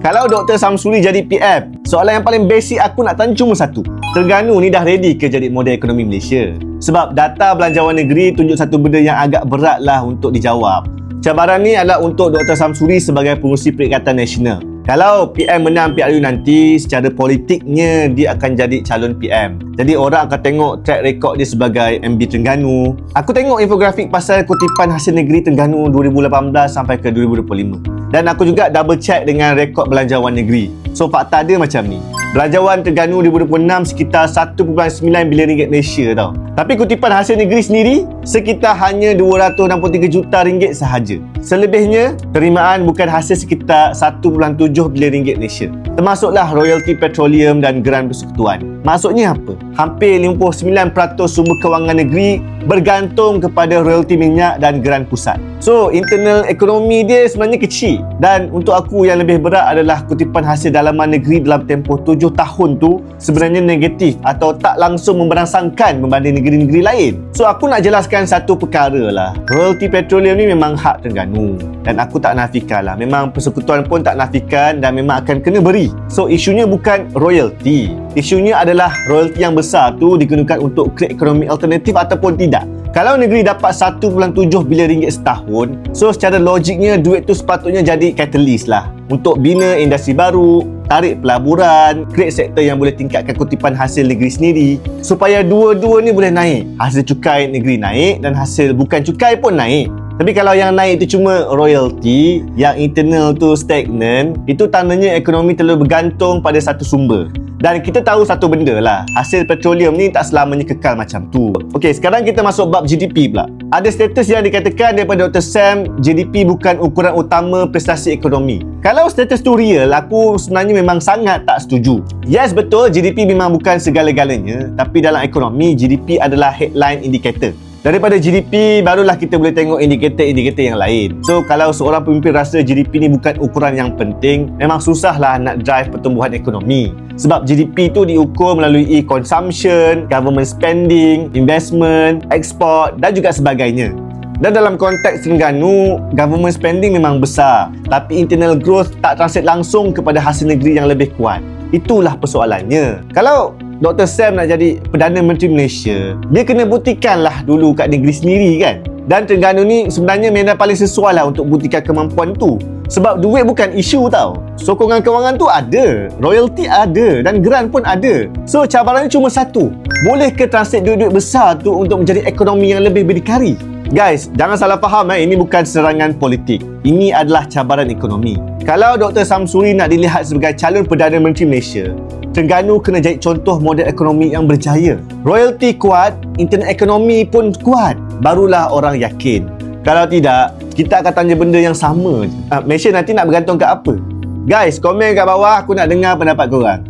Kalau Dr. Samsuri jadi PM, soalan yang paling basic aku nak tanya cuma satu. Terengganu ni dah ready ke jadi model ekonomi Malaysia? Sebab data belanjawan negeri tunjuk satu benda yang agak berat lah untuk dijawab. Cabaran ni adalah untuk Dr. Samsuri sebagai pengurusi Perikatan Nasional. Kalau PM menang PRU nanti, secara politiknya dia akan jadi calon PM. Jadi orang akan tengok track record dia sebagai MB Terengganu. Aku tengok infografik pasal kutipan hasil negeri Terengganu 2018 sampai ke 2025. Dan aku juga double check dengan rekod belanjawan negeri. So fakta dia macam ni. Belanjawan Terengganu 2026 sekitar 1.9 bilion ringgit Malaysia tau. Tapi kutipan hasil negeri sendiri sekitar hanya 263 juta ringgit sahaja. Selebihnya, penerimaan bukan hasil sekitar 1.7 bilion ringgit Malaysia. Termasuklah royalti petroleum dan geran persekutuan. Maksudnya apa? Hampir 59% sumber kewangan negeri bergantung kepada royalti minyak dan geran pusat. So, internal ekonomi dia sebenarnya kecil. Dan untuk aku yang lebih berat adalah kutipan hasil dalaman negeri dalam tempoh 7 tahun tu sebenarnya negatif atau tak langsung memberangsangkan berbanding negeri-negeri lain. So, aku nak jelaskan satu perkara lah. Royalti petroleum ni memang hak Terengganu. Dan aku tak nafikan lah. Memang persekutuan pun tak nafikan dan memang akan kena beri. So, isunya bukan royalti. Isunya adalah royalti yang besar tu digunakan untuk create ekonomi alternatif ataupun tidak. Kalau negeri dapat 1.7 bilion ringgit setahun, so secara logiknya duit tu sepatutnya jadi catalyst lah untuk bina industri baru, tarik pelaburan, create sektor yang boleh tingkatkan kutipan hasil negeri sendiri supaya dua-dua ni boleh naik. Hasil cukai negeri naik dan hasil bukan cukai pun naik. Tapi kalau yang naik itu cuma royalty, yang internal tu stagnan, itu tandanya ekonomi terlalu bergantung pada satu sumber. Dan kita tahu satu benda lah, hasil petroleum ni tak selamanya kekal macam tu. Okey, sekarang kita masuk bab GDP pula. Ada status yang dikatakan daripada Dr. Sam, GDP bukan ukuran utama prestasi ekonomi. Kalau status tu real, aku sebenarnya memang sangat tak setuju. Yes, betul, GDP memang bukan segala-galanya. Tapi dalam ekonomi, GDP adalah headline indicator. Daripada GDP, barulah kita boleh tengok indikator-indikator yang lain. So, kalau seorang pemimpin rasa GDP ni bukan ukuran yang penting, memang susahlah nak drive pertumbuhan ekonomi. Sebab GDP tu diukur melalui consumption, government spending, investment, export dan juga sebagainya. Dan dalam konteks Terengganu, government spending memang besar, tapi internal growth tak translate langsung kepada hasil negeri yang lebih kuat. Itulah persoalannya. Kalau Dr. Sam nak jadi Perdana Menteri Malaysia, dia kena buktikanlah dulu kat negeri sendiri kan. Dan Terengganu ni sebenarnya medan paling sesuai lah untuk buktikan kemampuan tu. Sebab duit bukan isu tau. Sokongan kewangan tu ada, royalty ada dan geran pun ada. So cabarannya cuma satu. Boleh ke translate duit-duit besar tu untuk menjadi ekonomi yang lebih berdikari? Guys, jangan salah faham ini bukan serangan politik. Ini adalah cabaran ekonomi. Kalau Dr. Samsuri nak dilihat sebagai calon Perdana Menteri Malaysia, Terengganu kena jadi contoh model ekonomi yang berjaya. Royalty kuat, internet ekonomi pun kuat. Barulah orang yakin. Kalau tidak, kita akan tanya benda yang sama je. Malaysia nanti nak bergantung kat apa? Guys, komen kat bawah, aku nak dengar pendapat korang.